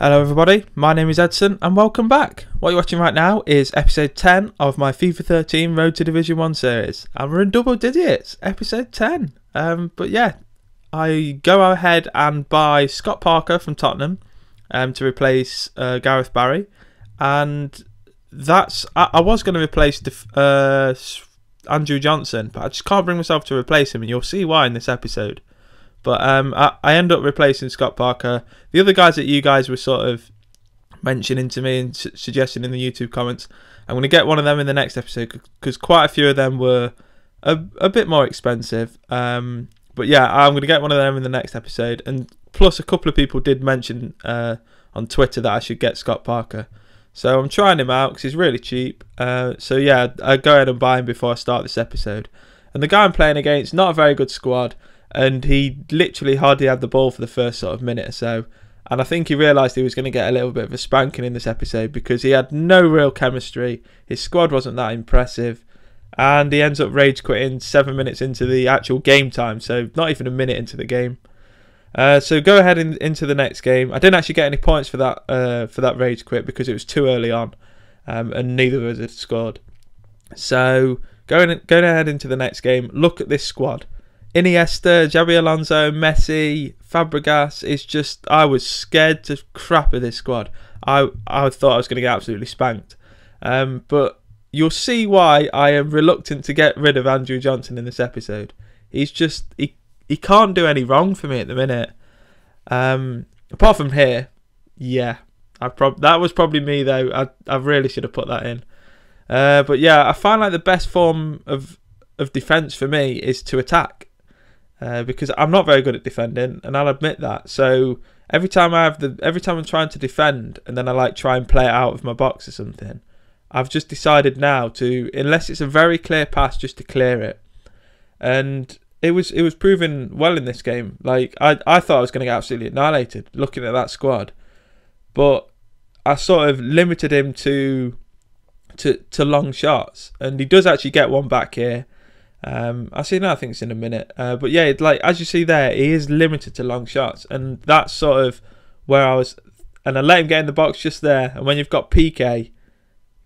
Hello everybody, my name is Edson and welcome back. What you're watching right now is episode 10 of my FIFA 13 Road to Division 1 series. And we're in double digits, episode 10. But yeah, I go ahead and buy Scott Parker from Tottenham to replace Gareth Barry. And I was going to replace Andrew Johnson, but I just can't bring myself to replace him, and you'll see why in this episode. But I end up replacing Scott Parker. The other guys that you guys were sort of mentioning to me and suggesting in the YouTube comments, I'm going to get one of them in the next episode because quite a few of them were a bit more expensive. But yeah, I'm going to get one of them in the next episode. And plus a couple of people did mention on Twitter that I should get Scott Parker. So I'm trying him out because he's really cheap. So yeah, I go ahead and buy him before I start this episode. And the guy I'm playing against, not a very good squad. And he literally hardly had the ball for the first sort of minute or so. And I think he realised he was going to get a little bit of a spanking in this episode because he had no real chemistry. His squad wasn't that impressive. And he ends up rage quitting 7 minutes into the actual game time. So not even a minute into the game. So go ahead into the next game. I didn't actually get any points for that rage quit because it was too early on. And neither of us had scored. So going ahead into the next game. Look at this squad. Iniesta, Xabi Alonso, Messi, Fabregas. It's just, I was scared to crap of this squad. I thought I was going to get absolutely spanked. But you'll see why I am reluctant to get rid of Andrew Johnson in this episode. He's just, he can't do any wrong for me at the minute. Apart from here, yeah. That was probably me though. I really should have put that in. But yeah, I find like the best form of defence for me is to attack. Because I'm not very good at defending, and I'll admit that. So every time I'm trying to defend, and then I like try and play it out of my box or something, I've just decided now to, unless it's a very clear pass, just to clear it. And it was proven well in this game. Like I thought I was going to get absolutely annihilated looking at that squad, but I sort of limited him to long shots, and he does actually get one back here. I'll see now, I think it's in a minute. But yeah, like as you see there, he is limited to long shots, and that's sort of where I was. And I let him get in the box just there, and when you've got PK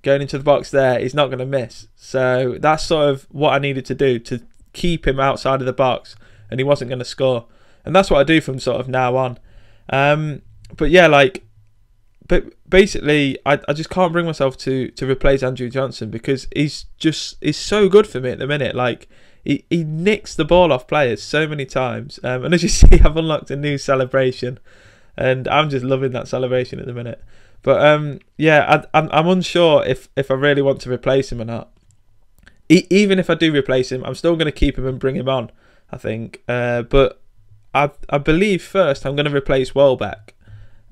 going into the box there, he's not going to miss. So that's sort of what I needed to do to keep him outside of the box, and he wasn't going to score. And that's what I do from sort of now on. But yeah, but basically, I just can't bring myself to replace Andrew Johnson because he's so good for me at the minute. Like he nicks the ball off players so many times. And as you see, I've unlocked a new celebration, and I'm just loving that celebration at the minute. But yeah, I'm unsure if I really want to replace him or not. Even if I do replace him, I'm still going to keep him and bring him on, I think. But I believe first I'm going to replace Welbeck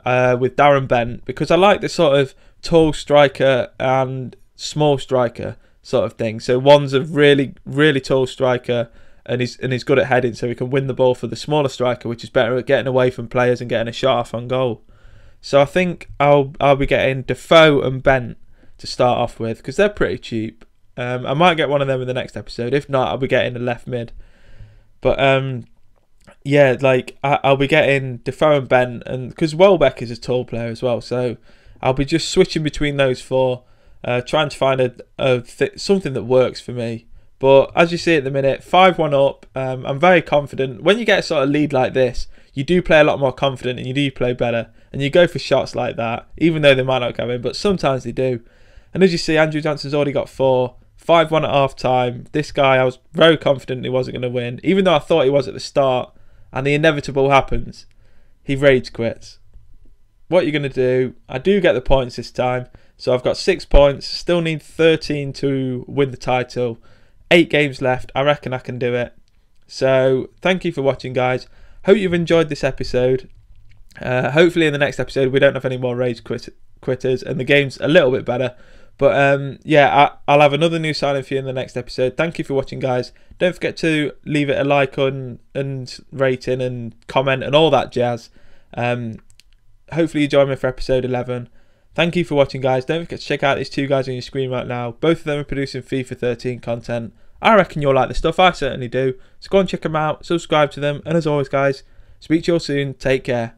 with Darren Bent, because I like this sort of tall striker and small striker sort of thing. So one's a really, really tall striker, and he's good at heading, so he can win the ball for the smaller striker, which is better at getting away from players and getting a shot off on goal. So I think I'll be getting Defoe and Bent to start off with because they're pretty cheap. I might get one of them in the next episode. If not, I'll be getting a left mid. But yeah, like I'll be getting Defoe and Bent, and because Welbeck is a tall player as well, so I'll be just switching between those four, trying to find something that works for me. But as you see at the minute, 5-1 up. I'm very confident. When you get a sort of lead like this, you do play a lot more confident, and you do play better, and you go for shots like that, even though they might not go in, but sometimes they do. And as you see, Andrew Johnson's already got 4. 5-1 at half time. This guy, I was very confident he wasn't going to win, even though I thought he was at the start. And the inevitable happens. He rage quits. What you're going to do, I do get the points this time. So I've got 6 points. Still need 13 to win the title. 8 games left. I reckon I can do it. So thank you for watching, guys. Hope you've enjoyed this episode. Hopefully in the next episode we don't have any more rage quitters and the game's a little bit better. But yeah, I'll have another new signing for you in the next episode. Thank you for watching, guys. Don't forget to leave it a like and rating and comment and all that jazz. Hopefully you join me for episode 11. Thank you for watching, guys. Don't forget to check out these two guys on your screen right now. Both of them are producing FIFA 13 content. I reckon you'll like the stuff. I certainly do. So go and check them out. Subscribe to them. And as always, guys, speak to you all soon. Take care.